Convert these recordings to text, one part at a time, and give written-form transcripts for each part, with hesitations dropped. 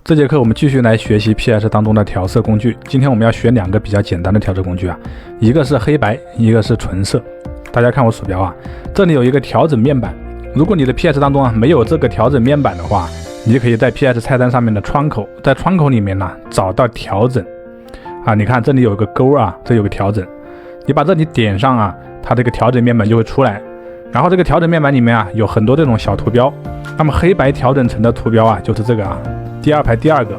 这节课我们继续来学习 PS 当中的调色工具。今天我们要学两个比较简单的调色工具啊，一个是黑白，一个是纯色。大家看我鼠标啊，这里有一个调整面板。如果你的 PS 当中啊没有这个调整面板的话，你可以在 PS 菜单上面的窗口，在窗口里面呢找到调整啊。你看这里有个勾啊，这有个调整，你把这里点上啊，它这个调整面板就会出来。然后这个调整面板里面啊有很多这种小图标，那么黑白调整成的图标啊就是这个啊，第二排第二个。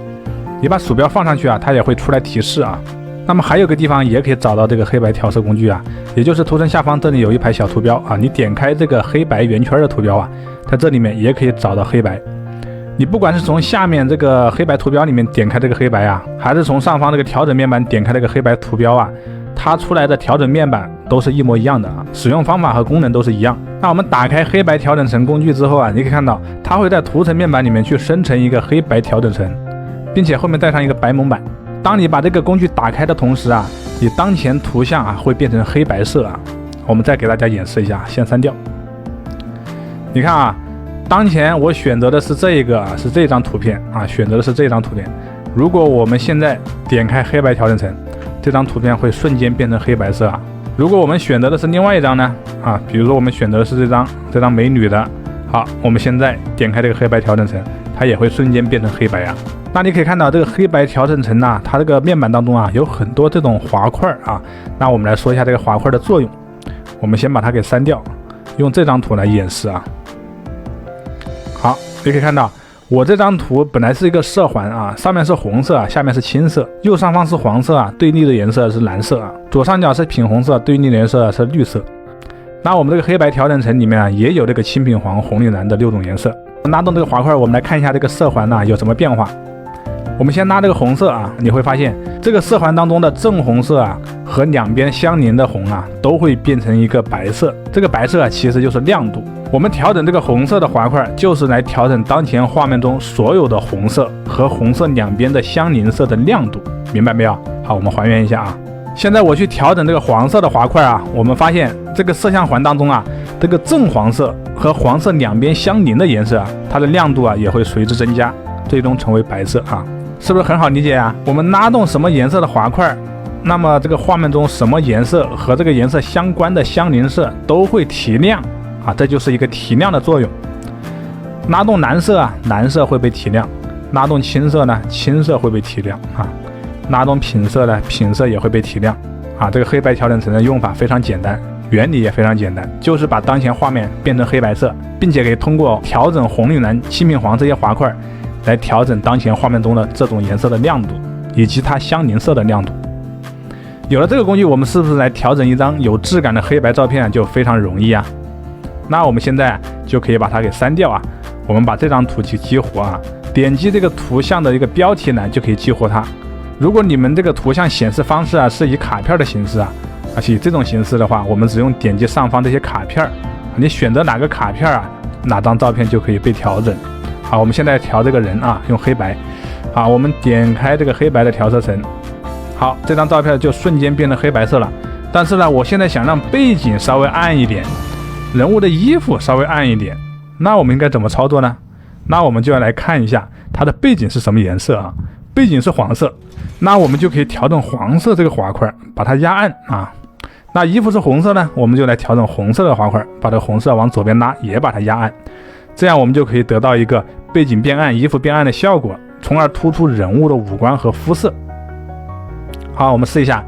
你把鼠标放上去啊，它也会出来提示啊。那么还有个地方也可以找到这个黑白调色工具啊，也就是图层下方这里有一排小图标啊，你点开这个黑白圆圈的图标啊，在这里面也可以找到黑白。你不管是从下面这个黑白图标里面点开这个黑白啊，还是从上方这个调整面板点开这个黑白图标啊，它出来的调整面板都是一模一样的啊，使用方法和功能都是一样。那我们打开黑白调整层工具之后啊，你可以看到它会在图层面板里面去生成一个黑白调整层，并且后面带上一个白蒙版。当你把这个工具打开的同时啊，你当前图像啊会变成黑白色啊。我们再给大家演示一下，先删掉。你看啊，当前我选择的是这个是这张图片啊，选择的是这张图片。如果我们现在点开黑白调整层，这张图片会瞬间变成黑白色啊。如果我们选择的是另外一张呢啊，比如说我们选择的是这张美女的，好，我们现在点开这个黑白调整层，它也会瞬间变成黑白啊。那你可以看到这个黑白调整层啊，它这个面板当中啊有很多这种滑块啊。那我们来说一下这个滑块的作用。我们先把它给删掉，用这张图来演示啊。好，你可以看到我这张图本来是一个色环啊，上面是红色啊，下面是青色，右上方是黄色啊，对立的颜色是蓝色啊，左上角是品红色，对立的颜色是绿色。那我们这个黑白调整层里面啊，也有这个青、品、黄、红、绿、蓝的6种颜色。拉动这个滑块，我们来看一下这个色环呢有什么变化。我们先拉这个红色啊，你会发现这个色环当中的正红色啊和两边相邻的红啊都会变成一个白色，这个白色啊其实就是亮度。我们调整这个红色的滑块，就是来调整当前画面中所有的红色和红色两边的相邻色的亮度，明白没有？好，我们还原一下啊。现在我去调整这个黄色的滑块啊，我们发现这个摄像环当中啊，这个正黄色和黄色两边相邻的颜色啊，它的亮度啊也会随之增加，最终成为白色啊。是不是很好理解啊？我们拉动什么颜色的滑块，那么这个画面中什么颜色和这个颜色相关的相邻色都会提亮啊，这就是一个提亮的作用。拉动蓝色啊，蓝色会被提亮；拉动青色呢，青色会被提亮啊；拉动品色呢，品色也会被提亮啊。这个黑白调整层的用法非常简单，原理也非常简单，就是把当前画面变成黑白色，并且可以通过调整红、绿、蓝、青、品、黄这些滑块来调整当前画面中的这种颜色的亮度以及它相邻色的亮度。有了这个工具，我们是不是来调整一张有质感的黑白照片就非常容易啊？那我们现在就可以把它给删掉啊。我们把这张图去激活啊，点击这个图像的一个标题栏就可以激活它。如果你们这个图像显示方式啊是以卡片的形式啊，而且这种形式的话，我们只用点击上方这些卡片，你选择哪个卡片啊，哪张照片就可以被调整。好，我们现在调这个人啊，用黑白。好，我们点开这个黑白的调色层。好，这张照片就瞬间变成黑白色了。但是呢，我现在想让背景稍微暗一点，人物的衣服稍微暗一点，那我们应该怎么操作呢？那我们就要来看一下它的背景是什么颜色啊？背景是黄色，那我们就可以调整黄色这个滑块，把它压暗啊。那衣服是红色呢，我们就来调整红色的滑块，把这个红色往左边拉，也把它压暗。这样我们就可以得到一个背景变暗、衣服变暗的效果，从而突出人物的五官和肤色。好，我们试一下，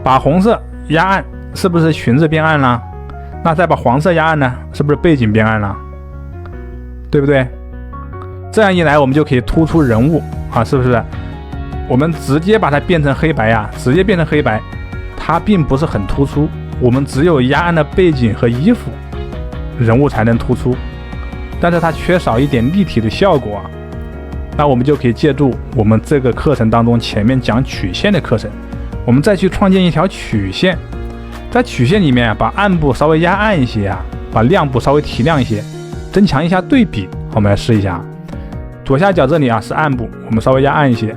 把红色压暗，是不是裙子变暗了？那再把黄色压暗呢，是不是背景变暗了？对不对？这样一来，我们就可以突出人物啊，是不是？我们直接把它变成黑白啊，直接变成黑白，它并不是很突出。我们只有压暗的背景和衣服，人物才能突出。但是它缺少一点立体的效果啊，那我们就可以借助我们这个课程当中前面讲曲线的课程，我们再去创建一条曲线，在曲线里面把暗部稍微压暗一些啊，把亮部稍微提亮一些，增强一下对比。我们来试一下，左下角这里啊是暗部，我们稍微压暗一些；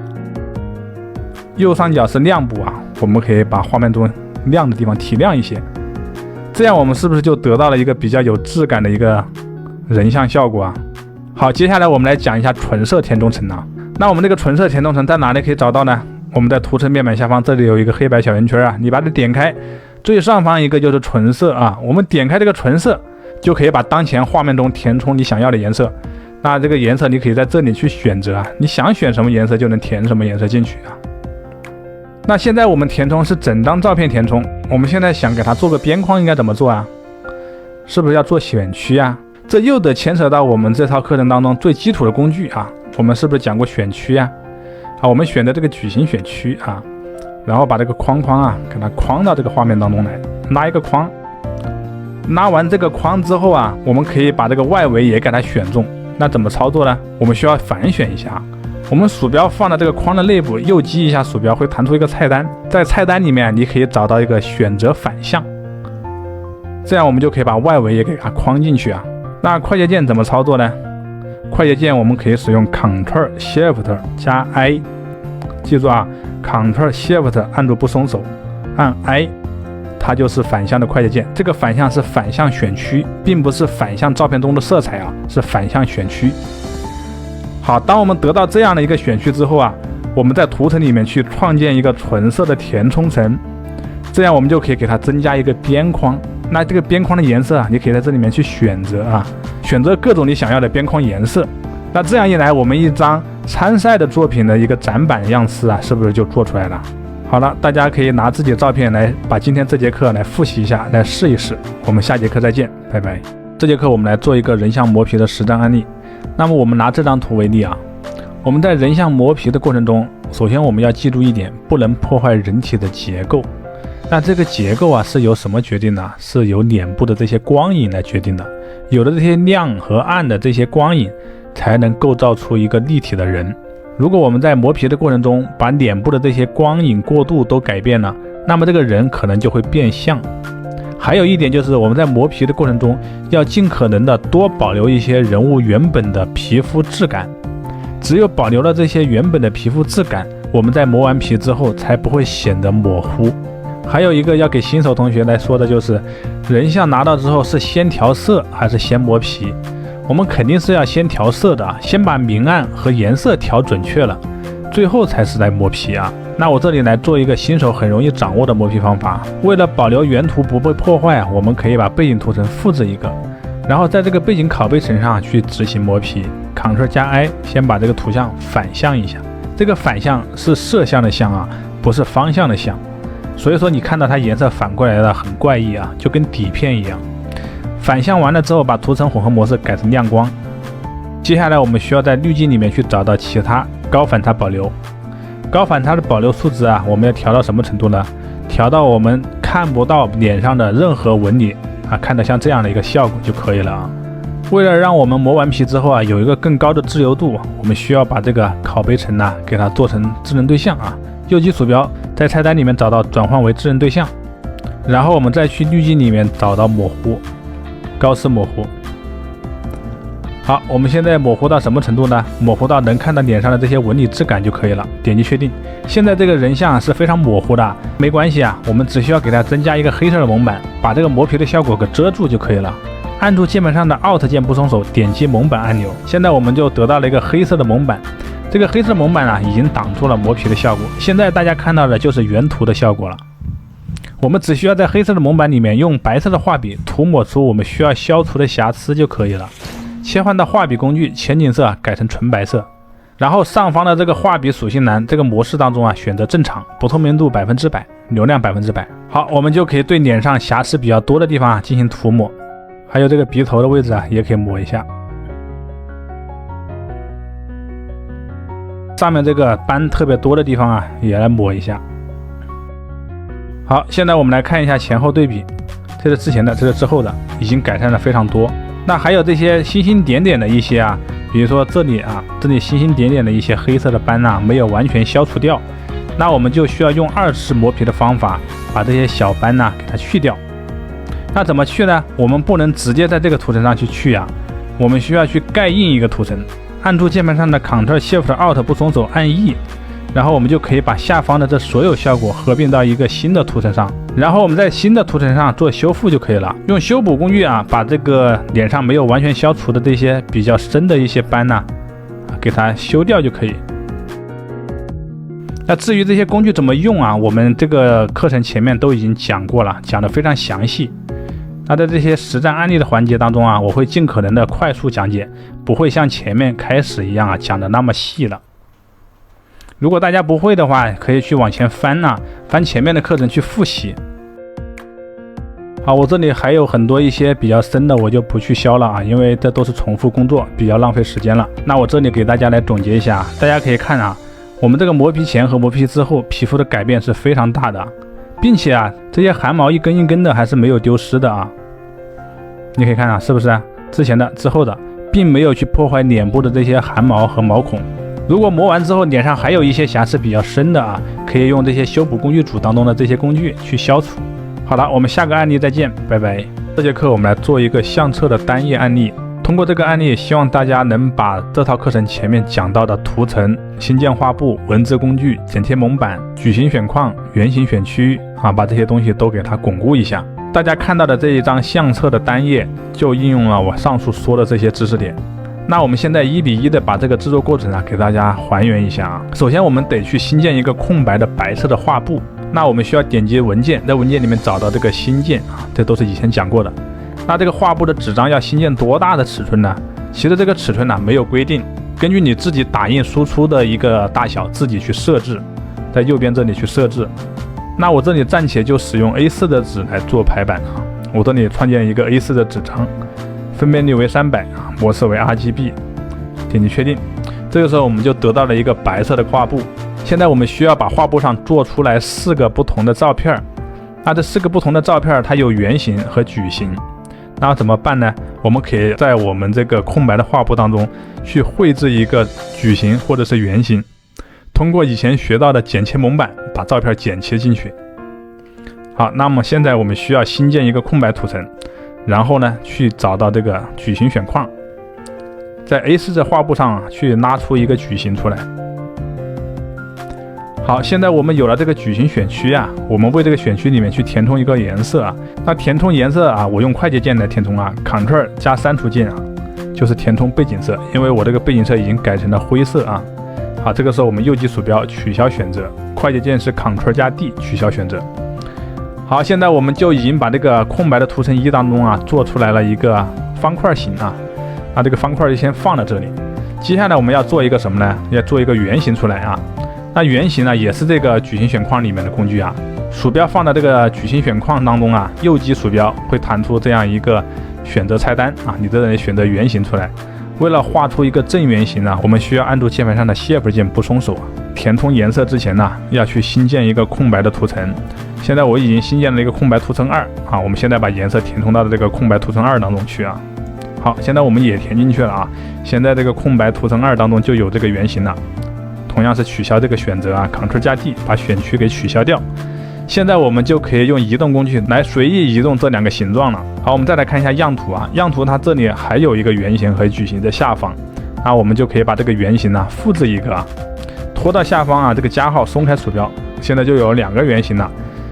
右上角是亮部啊，我们可以把画面中亮的地方提亮一些。这样我们是不是就得到了一个比较有质感的一个人像效果啊？好，接下来我们来讲一下纯色填充层啊。那我们这个纯色填充层在哪里可以找到呢？我们在图层面板下方这里有一个黑白小圆圈啊，你把它点开，最上方一个就是纯色啊，我们点开这个纯色就可以把当前画面中填充你想要的颜色。那这个颜色你可以在这里去选择啊，你想选什么颜色就能填什么颜色进去啊。那现在我们填充是整张照片填充，我们现在想给它做个边框应该怎么做啊？是不是要做选区啊？这又得牵扯到我们这套课程当中最基础的工具啊。我们是不是讲过选区啊？我们选的这个矩形选区啊，然后把这个框框啊给它框到这个画面当中来，拉一个框。拉完这个框之后啊，我们可以把这个外围也给它选中。那怎么操作呢？我们需要反选一下，我们鼠标放到这个框的内部，右击一下鼠标会弹出一个菜单，在菜单里面你可以找到一个选择反向，这样我们就可以把外围也给它框进去啊。那快捷键怎么操作呢？快捷键我们可以使用 Ctrl+Shift+I， 记住啊 ，Ctrl+Shift 按住不松手，按 I。它就是反向的快捷键，这个反向是反向选区，并不是反向照片中的色彩啊，是反向选区。好，当我们得到这样的一个选区之后啊，我们在图层里面去创建一个纯色的填充层，这样我们就可以给它增加一个边框。那这个边框的颜色啊，你可以在这里面去选择啊，选择各种你想要的边框颜色。那这样一来，我们一张参赛的作品的一个展板样式啊，是不是就做出来了？好了，大家可以拿自己的照片来把今天这节课来复习一下，来试一试。我们下节课再见，拜拜。这节课我们来做一个人像磨皮的实战案例。那么我们拿这张图为例啊，我们在人像磨皮的过程中，首先我们要记住一点，不能破坏人体的结构。那这个结构啊是由什么决定的？是由脸部的这些光影来决定的。有了这些亮和暗的这些光影，才能构造出一个立体的人。如果我们在磨皮的过程中把脸部的这些光影过渡都改变了，那么这个人可能就会变相。还有一点就是我们在磨皮的过程中要尽可能的多保留一些人物原本的皮肤质感，只有保留了这些原本的皮肤质感，我们在磨完皮之后才不会显得模糊。还有一个要给新手同学来说的就是，人像拿到之后是先调色还是先磨皮？我们肯定是要先调色的，先把明暗和颜色调准确了，最后才是来磨皮啊。那我这里来做一个新手很容易掌握的磨皮方法。为了保留原图不被破坏，我们可以把背景图层复制一个，然后在这个背景拷贝层上去执行磨皮。Ctrl+I 先把这个图像反向一下，这个反向是色相的向啊，不是方向的向。所以说你看到它颜色反过来了，很怪异啊，就跟底片一样。反向完了之后，把图层混合模式改成亮光。接下来我们需要在滤镜里面去找到其他高反差保留。高反差的保留数值啊，我们要调到什么程度呢？调到我们看不到脸上的任何纹理啊，看到像这样的一个效果就可以了啊。为了让我们磨完皮之后啊，有一个更高的自由度，我们需要把这个拷贝层呢，给它做成智能对象啊。右击鼠标在菜单里面找到转换为智能对象，然后我们再去滤镜里面找到模糊。高斯模糊。好，我们现在模糊到什么程度呢？模糊到能看到脸上的这些纹理质感就可以了。点击确定。现在这个人像是非常模糊的，没关系啊，我们只需要给它增加一个黑色的蒙版，把这个磨皮的效果给遮住就可以了。按住键盘上的 Alt 键不松手，点击蒙版按钮。现在我们就得到了一个黑色的蒙版。这个黑色蒙版啊，已经挡住了磨皮的效果。现在大家看到的就是原图的效果了。我们只需要在黑色的蒙版里面用白色的画笔涂抹出我们需要消除的瑕疵就可以了。切换到画笔工具，前景色改成纯白色，然后上方的这个画笔属性栏这个模式当中啊，选择正常，不透明度100%，流量100%。好，我们就可以对脸上瑕疵比较多的地方啊进行涂抹，还有这个鼻头的位置啊也可以抹一下，上面这个斑特别多的地方啊也来抹一下。好，现在我们来看一下前后对比，这是之前的，这是之后的，已经改善了非常多。那还有这些星星点点的一些啊，比如说这里啊，这里星星点点的一些黑色的斑啊，没有完全消除掉，那我们就需要用2次磨皮的方法把这些小斑呢给它去掉。那怎么去呢？我们不能直接在这个图层上去去啊，我们需要去盖印一个图层，按住键盘上的 Ctrl+Shift+Alt 不松手按 E。然后我们就可以把下方的这所有效果合并到一个新的图层上，然后我们在新的图层上做修复就可以了。用修补工具啊，把这个脸上没有完全消除的这些比较深的一些斑呢，给它修掉就可以。那至于这些工具怎么用啊，我们这个课程前面都已经讲过了，讲得非常详细。那在这些实战案例的环节当中啊，我会尽可能的快速讲解，不会像前面开始一样啊讲的那么细了。如果大家不会的话，可以去往前翻翻前面的课程去复习。好，我这里还有很多一些比较深的，我就不去消了啊，因为这都是重复工作，比较浪费时间了。那我这里给大家来总结一下，大家可以看啊，我们这个磨皮前和磨皮之后皮肤的改变是非常大的，并且啊，这些汗毛一根一根的还是没有丢失的啊。你可以看啊，是不是之前的、之后的，并没有去破坏脸部的这些汗毛和毛孔。如果磨完之后脸上还有一些瑕疵比较深的啊，可以用这些修补工具组当中的这些工具去消除。好了，我们下个案例再见，拜拜。这节课我们来做一个相册的单页案例。通过这个案例，希望大家能把这套课程前面讲到的图层、新建画布、文字工具、剪贴蒙版、矩形选框、圆形选区把这些东西都给它巩固一下。大家看到的这一张相册的单页，就应用了我上述说的这些知识点。那我们现在1比1的把这个制作过程给大家还原一下啊。首先我们得去新建一个空白的白色的画布。那我们需要点击文件，在文件里面找到这个新建这都是以前讲过的。那这个画布的纸张要新建多大的尺寸呢？其实这个尺寸没有规定，根据你自己打印输出的一个大小自己去设置，在右边这里去设置。那我这里暂且就使用 A4 的纸来做排版我这里创建一个 A4 的纸张，分辨率为300模式为 RGB， 点击确定。这个时候我们就得到了一个白色的画布。现在我们需要把画布上做出来4个不同的照片。那这4个不同的照片它有圆形和矩形。那怎么办呢？我们可以在我们这个空白的画布当中去绘制一个矩形或者是圆形，通过以前学到的剪切蒙版把照片剪切进去。好，那么现在我们需要新建一个空白图层，然后呢去找到这个矩形选框，在 A4 的画布上去拉出一个矩形出来。好，现在我们有了这个矩形选区我们为这个选区里面去填充一个颜色那填充颜色我用快捷键来填充Ctrl 加删除键就是填充背景色，因为我这个背景色已经改成了灰色好，这个时候我们右击鼠标取消选择，快捷键是 Ctrl 加 D 取消选择。好，现在我们就已经把这个空白的图层1当中做出来了一个方块形那这个方块就先放在这里。接下来我们要做一个什么呢？要做一个圆形出来那圆形也是这个矩形选框里面的工具鼠标放到这个矩形选框当中右击鼠标会弹出这样一个选择菜单你这里选择圆形出来。为了画出一个正圆形我们需要按住键盘上的 Shift 键不松手填充颜色之前要去新建一个空白的图层。现在我已经新建了一个空白图层2我们现在把颜色填充到这个空白图层2当中去好，现在我们也填进去了现在这个空白图层2当中就有这个圆形了。同样是取消这个选择Ctrl 加 D 把选区给取消掉。现在我们就可以用移动工具来随意移动这2个形状了。好，我们再来看一下样图样图它这里还有一个圆形和矩形在下方，那我们就可以把这个圆形复制一个拖到下方这个加号松开鼠标，现在就有2个圆形了。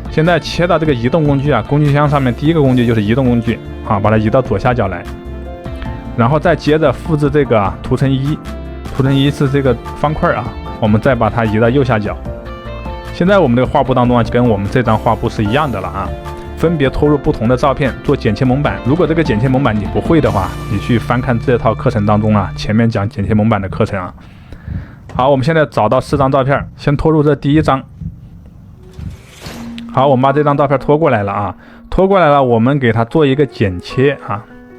现在切到这个移动工具工具箱上面第一个工具就是移动工具把它移到左下角来，然后再接着复制这个图层1，图层1是这个方块我们再把它移到右下角。现在我们这个画布当中跟我们这张画布是一样的了分别拖入不同的照片做剪切蒙版。如果这个剪切蒙版你不会的话，你去翻看这套课程当中前面讲剪切蒙版的课程好，我们现在找到4张照片，先拖入这第一张。好，我们把这张照片拖过来了拖过来了，我们给它做一个剪切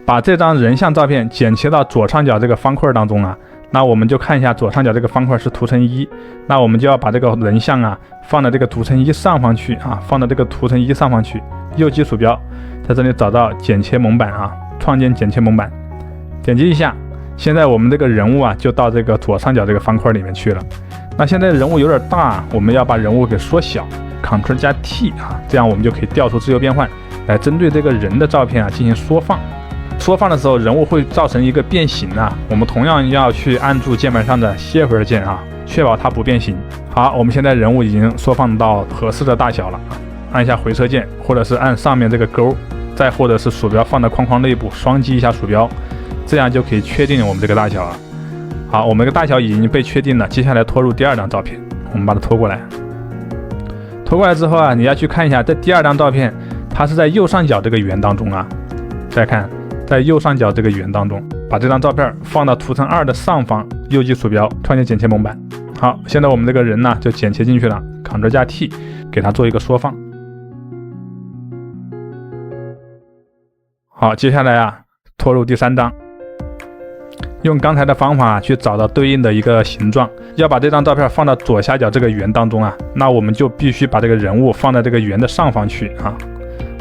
把这张人像照片剪切到左上角这个方块当中那我们就看一下左上角这个方块是图层1，那我们就要把这个人像放到这个图层1上方去放到这个图层1上方去，右击鼠标在这里找到剪切蒙版创建剪切蒙版，点击一下，现在我们这个人物就到这个左上角这个方块里面去了。那现在人物有点大我们要把人物给缩小，Ctrl 加 T 这样我们就可以调出自由变换，来针对这个人的照片进行缩放。缩放的时候人物会造成一个变形我们同样要去按住键盘上的 Shift 键确保它不变形。好，我们现在人物已经缩放到合适的大小了，按一下回车键，或者是按上面这个勾，再或者是鼠标放到框框内部双击一下鼠标，这样就可以确定我们这个大小了。好，我们这个大小已经被确定了，接下来拖入第2张照片。我们把它拖过来。拖过来之后啊，你要去看一下这第二张照片，它是在右上角这个圆当中啊。再看，在右上角这个圆当中，把这张照片放到图层2的上方，右击鼠标创建剪切蒙版。好，现在我们这个人呢就剪切进去了 ，Ctrl 加 T 给它做一个缩放。好，接下来啊，拖入第3张。用刚才的方法去找到对应的一个形状，要把这张照片放到左下角这个圆当中啊，那我们就必须把这个人物放在这个圆的上方去啊。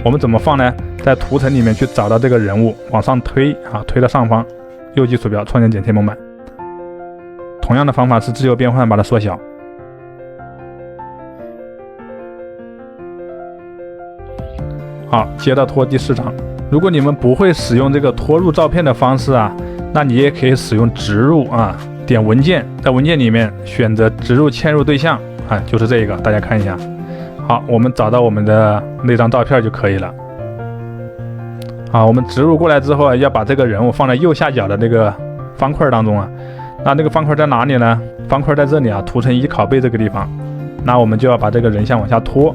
我们怎么放呢？在图层里面去找到这个人物，往上推啊，推到上方，右击鼠标创建剪切蒙版。同样的方法是自由变换，把它缩小。好，接着拖第4张。如果你们不会使用这个拖入照片的方式啊，那你也可以使用植入啊，点文件，在文件里面选择植入嵌入对象啊，就是这个，大家看一下。好，我们找到我们的那张照片就可以了。好，我们植入过来之后啊，要把这个人物放在右下角的这个方块当中啊。那这个方块在哪里呢？方块在这里啊，图层1拷贝这个地方。那我们就要把这个人像往下拖，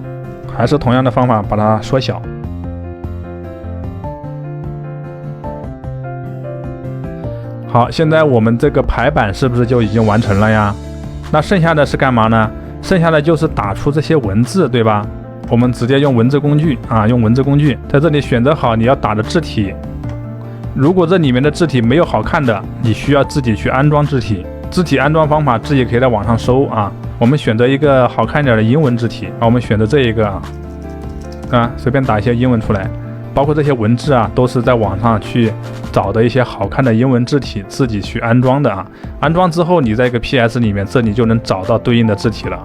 还是同样的方法把它缩小。好，现在我们这个排版是不是就已经完成了呀？那剩下的是干嘛呢？剩下的就是打出这些文字，对吧？我们直接用文字工具啊，用文字工具在这里选择好你要打的字体。如果这里面的字体没有好看的，你需要自己去安装字体。字体安装方法自己可以在网上搜啊。我们选择一个好看点的英文字体啊，我们选择这一个啊，随便打一些英文出来。包括这些文字啊，都是在网上去找的一些好看的英文字体，自己去安装的啊。安装之后，你在一个 PS 里面，这里就能找到对应的字体了。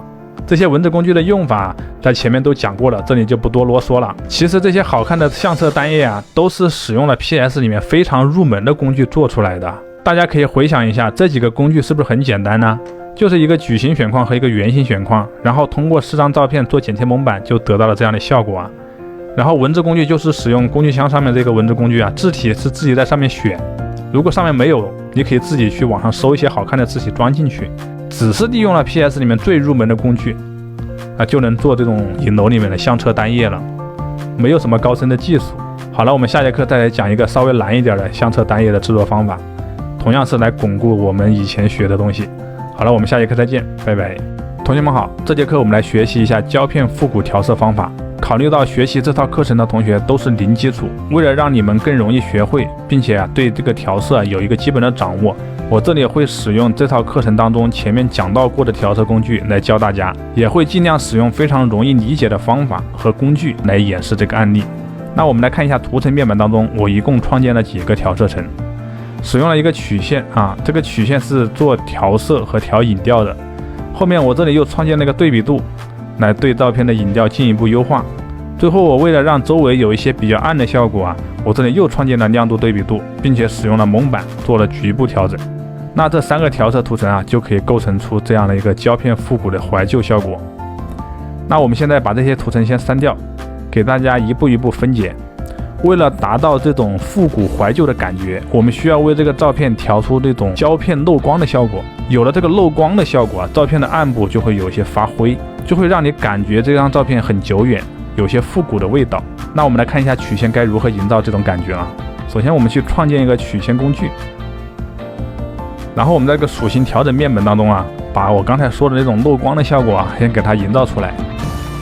这些文字工具的用法在前面都讲过了，这里就不多啰嗦了。其实这些好看的相册单页啊，都是使用了 PS 里面非常入门的工具做出来的。大家可以回想一下，这几个工具是不是很简单呢？就是一个矩形选框和一个圆形选框，然后通过4张照片做剪切蒙版，就得到了这样的效果啊。然后文字工具就是使用工具箱上面这个文字工具啊，字体是自己在上面选，如果上面没有，你可以自己去网上搜一些好看的字体装进去。只是利用了 PS 里面最入门的工具啊，就能做这种影楼里面的相册单页了，没有什么高深的技术。好了，我们下节课再来讲一个稍微难一点的相册单页的制作方法，同样是来巩固我们以前学的东西。好了，我们下节课再见，拜拜。同学们好，这节课我们来学习一下胶片复古调色方法。考虑到学习这套课程的同学都是零基础，为了让你们更容易学会，并且对这个调色有一个基本的掌握，我这里会使用这套课程当中前面讲到过的调色工具来教大家，也会尽量使用非常容易理解的方法和工具来演示这个案例。那我们来看一下图层面板当中，我一共创建了几个调色层，使用了一个曲线啊，这个曲线是做调色和调影调的。后面我这里又创建了一个对比度，来对照片的影调进一步优化。最后我为了让周围有一些比较暗的效果啊，我这里又创建了亮度对比度，并且使用了蒙版做了局部调整。那这3个调色图层啊，就可以构成出这样的一个胶片复古的怀旧效果。那我们现在把这些图层先删掉，给大家一步一步分解。为了达到这种复古怀旧的感觉，我们需要为这个照片调出这种胶片漏光的效果。有了这个漏光的效果啊，照片的暗部就会有些发灰，就会让你感觉这张照片很久远，有些复古的味道。那我们来看一下曲线该如何营造这种感觉啊。首先我们去创建一个曲线工具，然后我们在这个属性调整面板当中啊，把我刚才说的那种漏光的效果啊，先给它营造出来。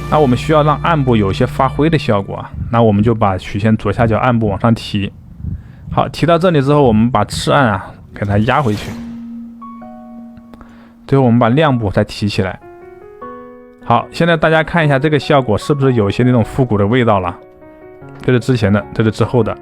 那我们需要让暗部有些发灰的效果啊，那我们就把曲线左下角暗部往上提。好，提到这里之后，我们把次暗啊给它压回去。最后我们把亮部再提起来。好，现在大家看一下这个效果是不是有一些那种复古的味道了？这是之前的，这是之后的。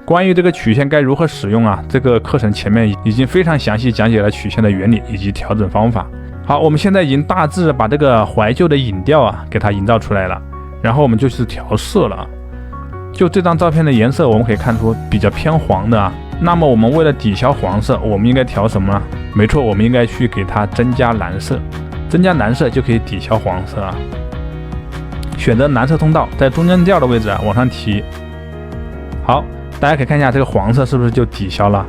关于这个曲线该如何使用啊，这个课程前面已经非常详细讲解了曲线的原理以及调整方法。好，我们现在已经大致把这个怀旧的影调啊给它营造出来了，然后我们就是调色了。就这张照片的颜色，我们可以看出比较偏黄的啊。那么我们为了抵消黄色，我们应该调什么呢？没错，我们应该去给它增加蓝色，增加蓝色就可以抵消黄色啊。选择蓝色通道，在中间调的位置啊往上提。好，大家可以看一下这个黄色是不是就抵消了？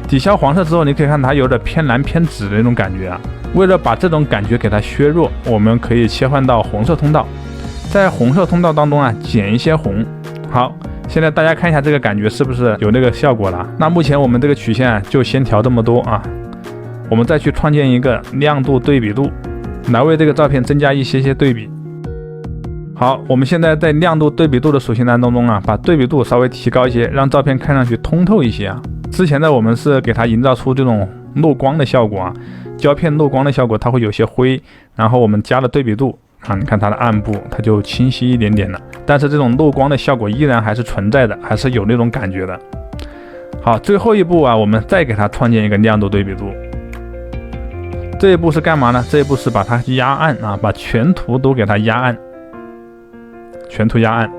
抵消黄色之后，你可以看它有点偏蓝偏紫的那种感觉啊。为了把这种感觉给它削弱，我们可以切换到红色通道，在红色通道当中啊减一些红。好，现在大家看一下这个感觉是不是有那个效果了？那目前我们这个曲线啊就先调这么多啊，我们再去创建一个亮度对比度，来为这个照片增加一些对比。好，我们现在在亮度对比度的属性当中啊，把对比度稍微提高一些，让照片看上去通透一些啊。之前呢我们是给它营造出这种漏光的效果啊，胶片漏光的效果，它会有些灰，然后我们加了对比度啊，你看它的暗部它就清晰一点点了，但是这种漏光的效果依然还是存在的，还是有那种感觉的。好，最后一步啊，我们再给它创建一个亮度对比度。这一步是干嘛呢？这一步是把它压暗啊，把全图都给它压暗，全图压暗。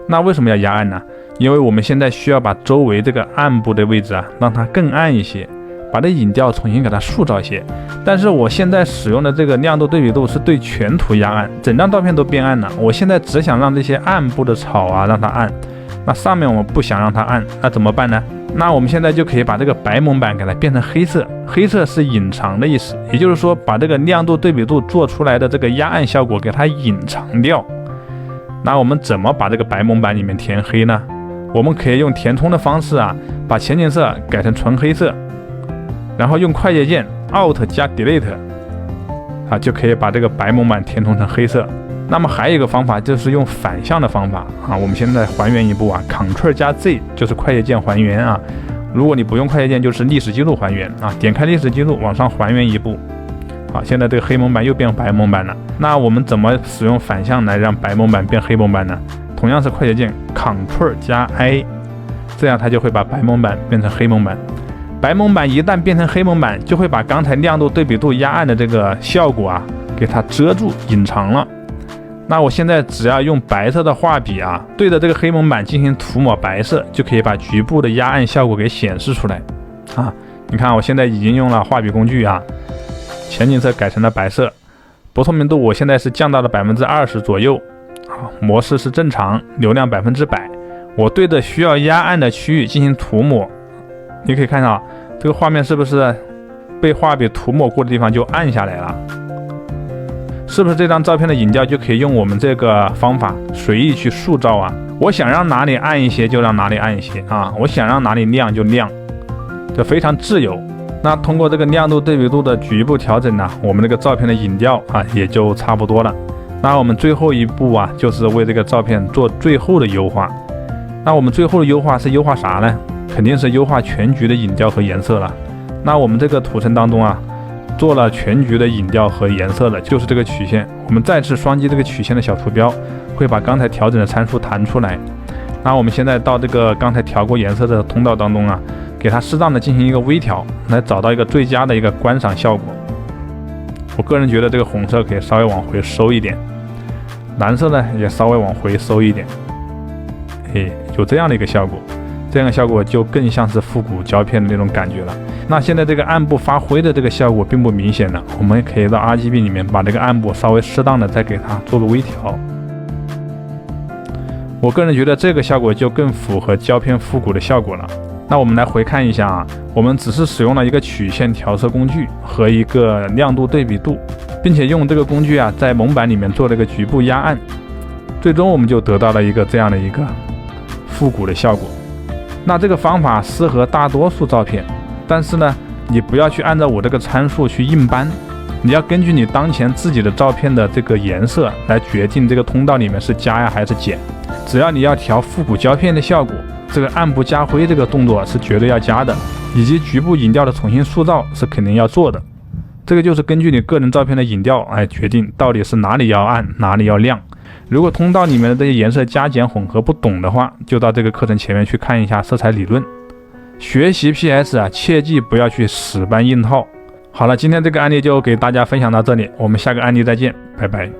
那为什么要压暗呢？因为我们现在需要把周围这个暗部的位置啊，让它更暗一些，把这影调重新给它塑造一些。但是我现在使用的这个亮度对比度是对全图压暗，整张照片都变暗了。我现在只想让这些暗部的草啊让它暗，那上面我们不想让它暗，那怎么办呢？那我们现在就可以把这个白蒙版给它变成黑色，黑色是隐藏的意思，也就是说把这个亮度对比度做出来的这个压暗效果给它隐藏掉。那我们怎么把这个白蒙版里面填黑呢？我们可以用填充的方式啊，把前景色改成纯黑色，然后用快捷键 Alt 加 Delete 啊，就可以把这个白蒙版填充成黑色。那么还有一个方法就是用反向的方法啊，我们现在还原一步啊 ，Ctrl 加 Z 就是快捷键还原啊。如果你不用快捷键，就是历史记录还原啊，点开历史记录往上还原一步。好，现在这个黑蒙版又变白蒙版了。那我们怎么使用反向来让白蒙版变黑蒙版呢？同样是快捷键 Ctrl 加 I， 这样它就会把白蒙版变成黑蒙版。白蒙版一旦变成黑蒙版，就会把刚才亮度对比度压暗的这个效果啊，给它遮住隐藏了。那我现在只要用白色的画笔啊，对着这个黑蒙版进行涂抹白色，就可以把局部的压暗效果给显示出来啊。你看我现在已经用了画笔工具啊，前景色改成了白色，不透明度我现在是降到了20%左右啊，模式是正常，流量100%。我对着需要压暗的区域进行涂抹，你可以看到这个画面是不是被画笔涂抹过的地方就暗下来了？是不是这张照片的影调就可以用我们这个方法随意去塑造啊？我想让哪里暗一些就让哪里暗一些啊，我想让哪里亮就亮，就非常自由。那通过这个亮度对比度的局部调整呢，我们这个照片的影调啊也就差不多了。那我们最后一步啊，就是为这个照片做最后的优化。那我们最后的优化是优化啥呢？肯定是优化全局的影调和颜色了。那我们这个图层当中啊，做了全局的影调和颜色的，就是这个曲线。我们再次双击这个曲线的小图标，会把刚才调整的参数弹出来。那我们现在到这个刚才调过颜色的通道当中啊，给它适当的进行一个微调，来找到一个最佳的一个观赏效果。我个人觉得这个红色可以稍微往回收一点，蓝色呢也稍微往回收一点，有这样的一个效果。这样的效果就更像是复古胶片的那种感觉了。那现在这个暗部发灰的这个效果并不明显了，我们也可以到 RGB 里面把这个暗部稍微适当的再给它做个微调。我个人觉得这个效果就更符合胶片复古的效果了。那我们来回看一下啊，我们只是使用了一个曲线调色工具和一个亮度对比度，并且用这个工具啊在蒙版里面做了一个局部压暗，最终我们就得到了一个这样的一个复古的效果。那这个方法适合大多数照片，但是呢，你不要去按照我这个参数去硬搬，你要根据你当前自己的照片的这个颜色来决定这个通道里面是加呀还是减。只要你要调复古胶片的效果，这个暗部加灰这个动作是绝对要加的，以及局部影调的重新塑造是肯定要做的。这个就是根据你个人照片的影调来决定到底是哪里要暗，哪里要亮。如果通道里面的这些颜色加减混合不懂的话，就到这个课程前面去看一下色彩理论。学习 PS 啊，切记不要去死搬硬套。好了，今天这个案例就给大家分享到这里，我们下个案例再见，拜拜。